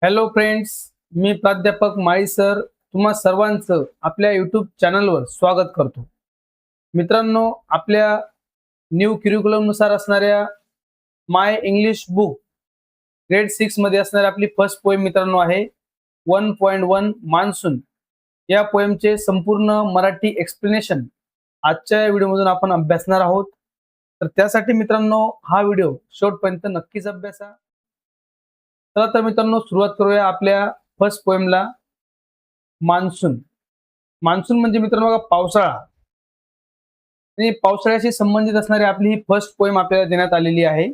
Hello friends, मी प्राध्यापक माळी sir तुम्हा सर्वांचं आपल्या यूट्यूब चॅनलवर स्वागत करतो. मित्रांनो, आपल्या न्यू नुसार असणाऱ्या माय इंग्लिश बुक ग्रेड 6 मध्ये असणारी आपली फर्स्ट पोएम मित्रांनो आहे 1.1 मान्सून. या पोएमचे संपूर्ण मराठी एक्सप्लेनेशन आजच्या या व्हिडिओमधून आपण अभ्यासणार आहोत. तर त्यासाठी मित्रांनो हा व्हिडिओ शेवटपर्यंत नक्कीच अभ्यासा. चला तर मित्रांनो सुरुवात करूया आपल्या फर्स्ट पोएमला. मान्सून. मान्सून म्हणजे मित्रांनो बघा पावसाळा आणि पावसाळ्याशी संबंधित असणारी आपली ही फर्स्ट पोएम आपल्याला देण्यात आलेली आहे.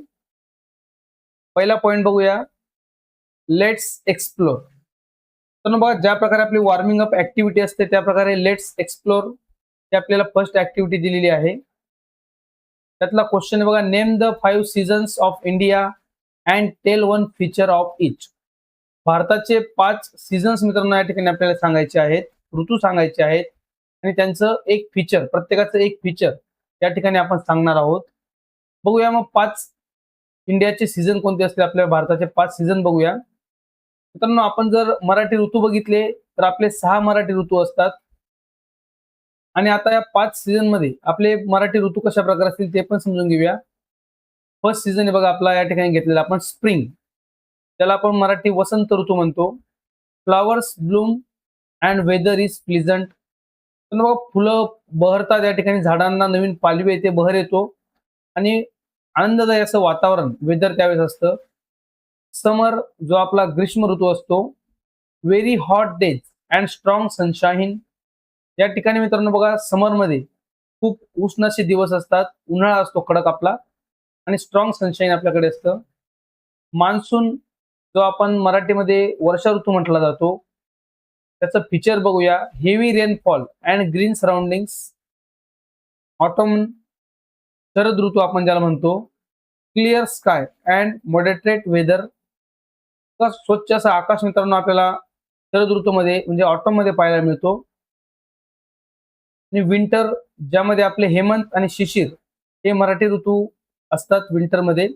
पहिला पॉइंट बघूया, लेट्स एक्सप्लोर. तर बघा ज्या प्रकारे आपली वॉर्मिंग अप ऍक्टिव्हिटी असते त्या प्रकारे लेट्स एक्सप्लोर ही आपल्याला फर्स्ट ऍक्टिव्हिटी दिलेली आहे. त्यातला क्वेश्चन बघा, name the 5 seasons of India and tell one feature of each. भारताचे 5 सीझन्स मित्रांनो या ठिकाणी आपल्याला सांगायचे आहेत, ऋतू सांगायचे आहेत आणि त्यांचं एक फीचर, प्रत्येकाचं एक फीचर या ठिकाणी आपण सांगणार आहोत. बघूया मग 5 इंडियाचे सीझन कोणते असतील, आपल्या भारताचे 5 सीझन बघूया. मित्रांनो आपण जर मराठी ऋतू बघितले तर आपले 6 मराठी ऋतू असतात आणि आता या 5 सीझन मध्ये आपले मराठी ऋतू कशा प्रकारे असतील ते पण समजून घेऊया. फर्स्ट सीझन आहे बघा आपला या ठिकाणी घेतलेला आपण स्प्रिंग, त्याला आपण मराठी वसंत ऋतू म्हणतो. Flowers bloom and weather is pleasant. तर बघा फुलं बहरतात या ठिकाणी, झाडांना नवीन पालवी येते, बहर येतो आणि आनंददायी असं वातावरण वेदर त्यावेळेस असतं. समर जो आपला ग्रीष्म ऋतू असतो. Very hot days and strong sunshine. या ठिकाणी मित्रांनो बघा समरमध्ये खूप उष्ण असे दिवस असतात, उन्हाळा असतो कडक आपला आणि स्ट्रॉंग सनशाईन आपल्याकडे असतं. मान्सून जो आपण मराठीमध्ये वर्षा ऋतू म्हटला जातो, त्याचं फीचर बघूया, heavy rainfall and green surroundings. Autumn शरद ऋतू आपण ज्याला म्हणतो. Clear sky and moderate weather. स्वच्छ असं आकाश मित्रांनो आपल्याला शरद ऋतूमध्ये म्हणजे ऑटोम मध्ये पाहायला मिळतो. आणि विंटर ज्यामध्ये आपले हेमंत आणि शिशिर हे मराठी ऋतू असतात विंटरमध्ये.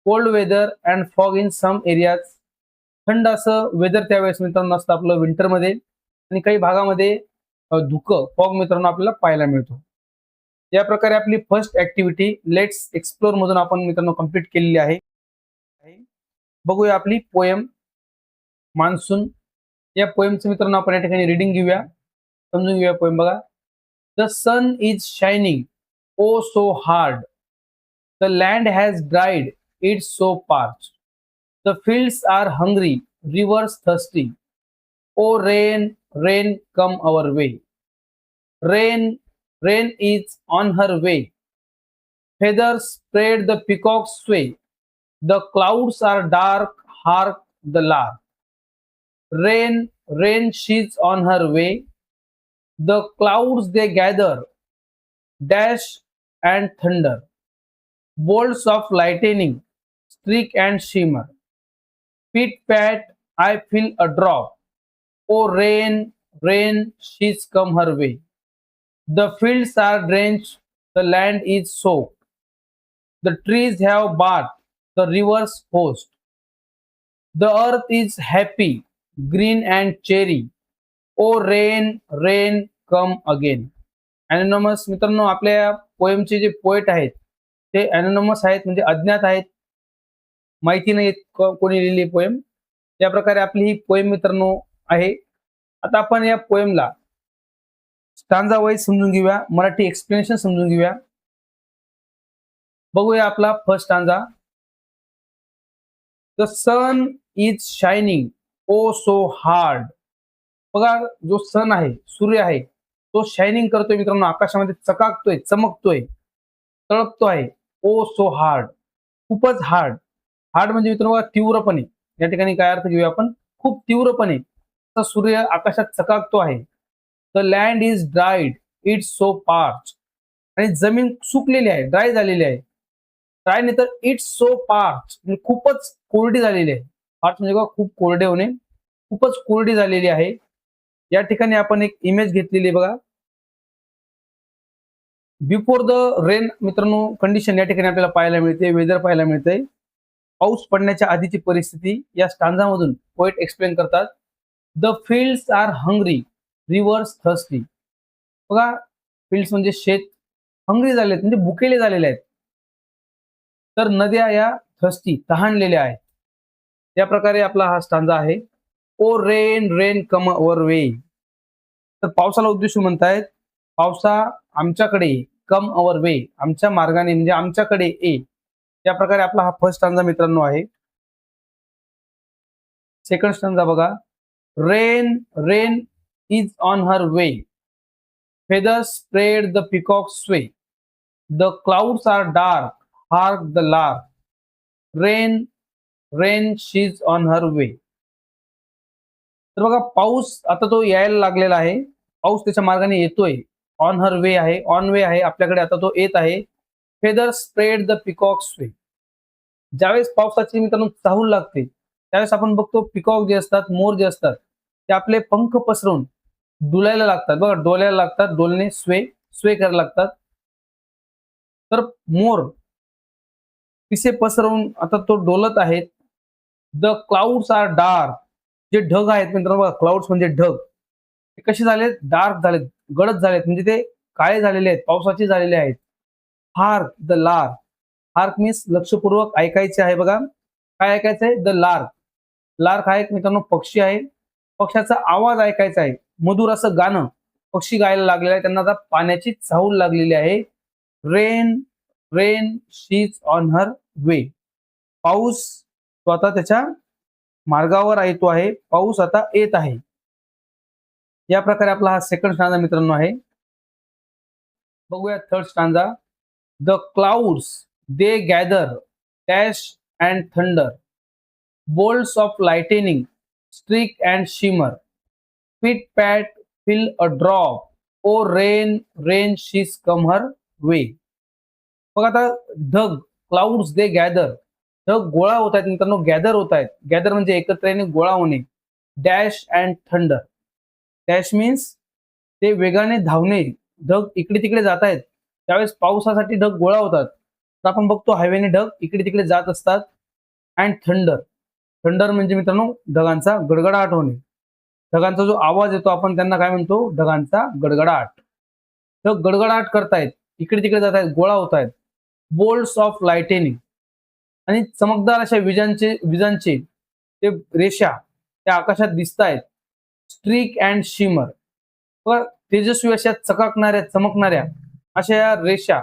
Cold weather and fog in some areas. थंड असं वेदर त्यावेळेस मित्रांनो असतं आपलं विंटरमध्ये आणि काही भागामध्ये धुकं फॉग मित्रांनो आपल्याला पाहायला मिळतो. या प्रकारे आपली फर्स्ट ऍक्टिव्हिटी लेट्स एक्सप्लोर मधून आपण मित्रांनो कंप्लीट केलेली आहे. बघूया आपली पोएम मान्सून. या पोएमचं मित्रांनो आपण या ठिकाणी रिडिंग घेऊया, समजून घेऊया पोएम. बघा, the sun is shining oh so hard, the land has dried its so parch, the fields are hungry rivers thirsty, oh rain rain come our way, rain rain is on her way, feathers spread the peacock's sway, the clouds are dark, hark the lark, rain rain she's on her way, the clouds they gather, dash and thunder, bolts of lightning streak and shimmer, pit pat I feel a drop, oh rain rain she's come her way, the fields are drenched, the land is soaked, the trees have bathed the river's host, the earth is happy, green and cherry, oh rain rain come again. अॅनोनमस मित्रांनो आपल्या पोएमचे जे poet आहेत ते अॅनोनमस आहेत, म्हणजे अज्ञात आहेत, माहिती नाही कोणी लिहिली पोएम. त्या प्रकारे आपली ही पोएम मित्रांनो आहे. आता आपण या पोएमला स्टांजा वाईज समजून घेऊया, मराठी एक्सप्लेनेशन समजून घेऊया. बघूया आपला first stanza. The sun is shining oh so hard. बघा जो सन आहे, सूर्य आहे, तो शायनिंग करतोय मित्रांनो, आकाशामध्ये चकाकतोय, चमकतोय, तळपतो आहे. ओ सो हार्ड, खूपच हार्ड. हार्ड म्हणजे मित्रांनो तीव्रपणे. या ठिकाणी काय अर्थ घेऊया आपण, खूप तीव्रपणे सूर्य आकाशात चकाकतो आहे. The land is dried its so parch. आणि जमीन सुकलेली आहे, ड्राय झालेली आहे. ड्राय नाही तर इट्स सो पार्च म्हणजे खूपच कोरडी झालेली आहे. पार्च म्हणजे बघा खूप कोरडे होणे, खूपच कोरडी झालेली आहे. या ठिकाणी आपण एक इमेज घेतलेली आहे बघा. बिफोर द रेन मित्रांनो कंडिशन या ठिकाणी आपल्याला पाहायला मिळते, वेदर पाहायला मिळते. पाऊस पडण्याच्या आधीची परिस्थिती या स्टांजामधून पोएट एक्सप्लेन करतात. The fields are hungry, rivers thirsty. बघा, फील्ड्स म्हणजे शेत, हंग्री झालेत म्हणजे भुकेले झालेले आहेत, तर नद्या या थर्स्टी तहानलेल्या आहेत. या प्रकारे आपला हा स्टांजा आहे. ओ रेन रेन कम अवर वे. तर पावसाला उद्देशून म्हणतायत, पावसा आमच्याकडे ये, कम अवर वे, आमच्या मार्गाने म्हणजे आमच्याकडे ये. या प्रकारे आपला हा फर्स्ट स्टांजा मित्रांनो आहे. सेकंड स्टांजा बघा. Rain rain is on her way, feathers spread the peacock's sway, the clouds are dark, hark the lark, rain rain she's on her way. तर बघा, पाऊस आता तो यायला लागलेला आहे, पाऊस त्याच्या मार्गाने येतोय. ऑन हर वे आहे, ऑन वे आहे, आपल्याकडे आता तो येत आहे. फेदर स्प्रेड द पिकॉक्स वे. ज्यावेळेस पावसाची मित्रांनो चाहूल लागते, त्यावेळेस आपण बघतो पिकॉक जे असतात, मोर जे असतात, ते आपले पंख पसरवून डुलायला लागतात. बघा, डोलायला लागतात, डोलणे स्वे स्वे करायला लागतात. तर मोर पिसे पसरवून आता तो डोलत आहेत. The clouds are dark. जे ढग आहेत मित्रांनो, बघा, क्लाउड्स म्हणजे ढग, ते कसे झालेत? डार्क झालेत, गडद झालेत, म्हणजे ते काळे झालेले आहेत, पावसाचे झालेले आहेत. Hark the lark. Hark means लक्षपूर्वक ऐकायचे आहे. बघा, काय ऐकायचं आहे? The lark. लार्क हा एक मित्रांनो पक्षी आहे, पक्ष्याचा आवाज ऐकायचा आहे, मधुर असं गाणं पक्षी गायला लागलेलं आहे. त्यांना आता पाण्याची चाहूल लागलेली आहे. रेन रेन शीज ऑन हर वे. पाऊस तो आता त्याच्या मार्गावर येतो आहे, पाऊस आता येत आहे. या प्रकारे आपला हा सेकंड स्टांजा मित्रांनो आहे. बघूया third stanza. The clouds they gather, dash and thunder, bolts of lightning streak and shimmer, pit pat fill a drop, oh rain rain she's come her way. बघा, आता ढग, क्लाउड्स दे गॅदर, ढग गोळा होत आहेत मित्रांनो, गॅदर होत आहेत. गॅदर म्हणजे एकत्र येणे, गोळा होणे. Dash and thunder. Dash means ते वेगाने धावणे, ढग इकडे तिकडे जात आहेत, त्यावेळेस पावसासाठी ढग गोळा होतात. तर आपण बघतो हायवेने ढग इकडे तिकडे जात असतात. And thunder. थंडर म्हणजे मित्रांनो ढगांचा गडगडाट होणे. ढगांचा जो आवाज येतो आपण त्यांना काय म्हणतो? ढगांचा गडगडाट. ढग गडगडाट करतायत, इकडे तिकडे जात आहेत, गोळा होत आहेत. Bolts of lightning. आणि चमकदार अशा विजांचे ते रेषा त्या आकाशात दिसत आहेत. Streak and shimmer. तेजस्वी अशा चमकणाऱ्या अशा या रेषा,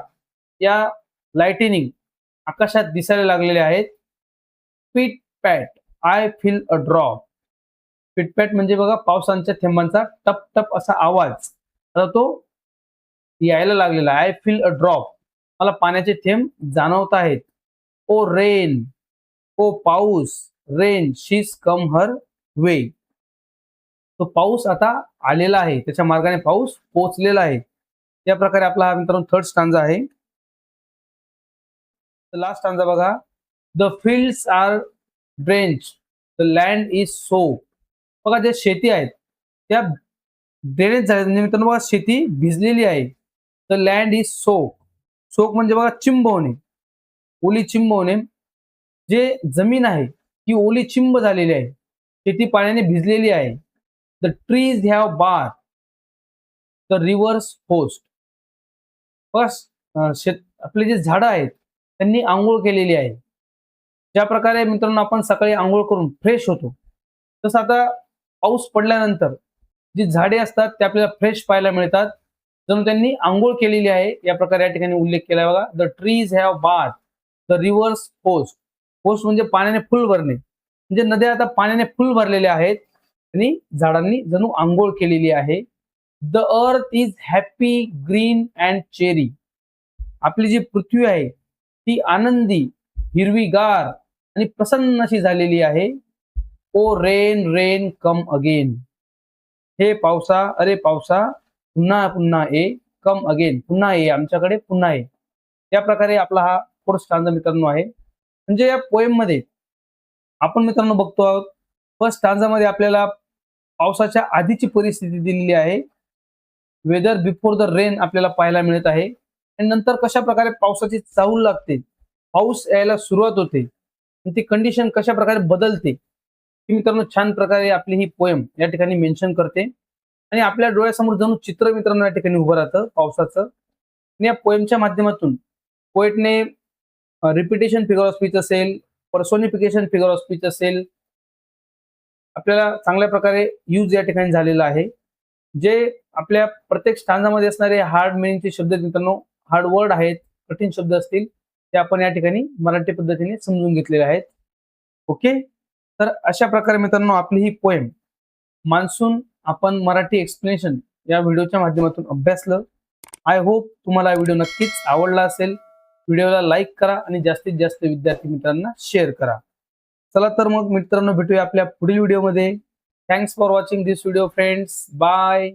या लाइटनिंग आकाशात दिसायला लागलेल्या आहेत. पिट पॅट आय फील अ ड्रॉप. पिटपॅट म्हणजे बघा, पावसाच्या थेंबांचा टप टप असा आवाज आता तो यायला लागलेला. आय फील अ ड्रॉप, मला पाण्याचे थेंब जाणवत आहेत. ओ रेन, ओ पाऊस, रेन शीज कम हर वे. तो पाऊस आता आलेला आहे, त्याच्या मार्गाने पाऊस पोहोचलेला आहे. या प्रकारे आपला हा मित्रांनो थर्ड स्टांजा आहे. लास्ट स्टांजा बघा. The fields are drench, the land is sop. बघा, जे शेती आहेत त्या ड्रेनेज झाल्या, म्हणजे मित्रांनो बघा, शेती भिजलेली आहे. The land is soak. Soak म्हणजे बघा चिंब होणे, ओली चिंब होणे. जे जमीन आहे ती ओली चिंब झालेली आहे, शेती पाण्याने भिजलेली आहे. The trees have bath, the rivers host. बस, आपले जे झाडं आहेत त्यांनी आंघोळ केलेली आहे. ज्या प्रकारे मित्रांनो आपण सकाळी आंघोळ करून फ्रेश होतो, तसं आता पाऊस पडल्यानंतर जी झाडे असतात ते आपल्याला फ्रेश पाहायला मिळतात, जणू त्यांनी आंघोळ केलेली आहे. या प्रकारे या ठिकाणी उल्लेख केला बघा. The trees have bath, the rivers host. Host म्हणजे पाण्याने फुल भरणे, म्हणजे नद्या आता पाण्याने फुल भरलेल्या आहेत आणि झाडांनी जणू आंघोळ केलेली आहे. The earth is happy, green and cherry. आपली जी पृथ्वी आहे ती आनंदी, हिरवीगार आणि प्रसन्न अशी झालेली आहे. ओ रेन रेन कम अगेन. हे पावसा, अरे पावसा, पुन्हा पुन्हा ये. कम अगेन, पुन्हा ये, आमच्याकडे पुन्हा ये. या प्रकारे आपला हा फोर्थ स्टांजा मित्रांनो आहे. म्हणजे या पोएम मध्ये आपण मित्रांनो बघतो आहोत, फर्स्ट स्टांजामध्ये आपल्याला पावसाच्या आधीची परिस्थिती दिलेली आहे. वेदर बिफोर द रेन आपल्याला पाहायला मिळत आहे. आणि नंतर कशा प्रकारे पावसाची चाहूल लागते, पाऊस यायला सुरुवात होते, आणि ती कंडिशन कशा प्रकारे बदलते ती मित्रांनो छान प्रकारे आपली ही पोएम या ठिकाणी मेन्शन करते आणि आपल्या डोळ्यासमोर जणू चित्र मित्रांनो या ठिकाणी उभं राहतं पावसाचं. आणि या पोएमच्या माध्यमातून पोएटने रिपिटेशन फिगर ऑफ स्पीच असेल, पर्सोनिफिकेशन फिगर ऑफ स्पीच असेल, आपल्याला चांगल्या प्रकारे यूज या ठिकाणी झालेला आहे. जे आपल्या प्रत्येक स्टांजामध्ये असणारे हार्ड मिनिंगचे शब्द मित्रांनो, हार्ड वर्ड आहेत, कठीण शब्द असतील, ते आपण या ठिकाणी मराठी पद्धतीने समजून घेतलेले आहेत. ओके, तर अशा प्रकारे मित्रांनो आपली ही पोएम मान्सून आपण मराठी एक्सप्लेनेशन या व्हिडिओच्या माध्यमातून अभ्यासलं. आय होप तुम्हाला व्हिडिओ नक्कीच आवडला असेल. व्हिडिओला लाईक करा आणि जास्तीत जास्त विद्यार्थी मित्रांना शेअर करा. चला तर मग मित्रांनो भेटूया आपल्या पुढील व्हिडिओमध्ये. Thanks for watching this video friends. Bye.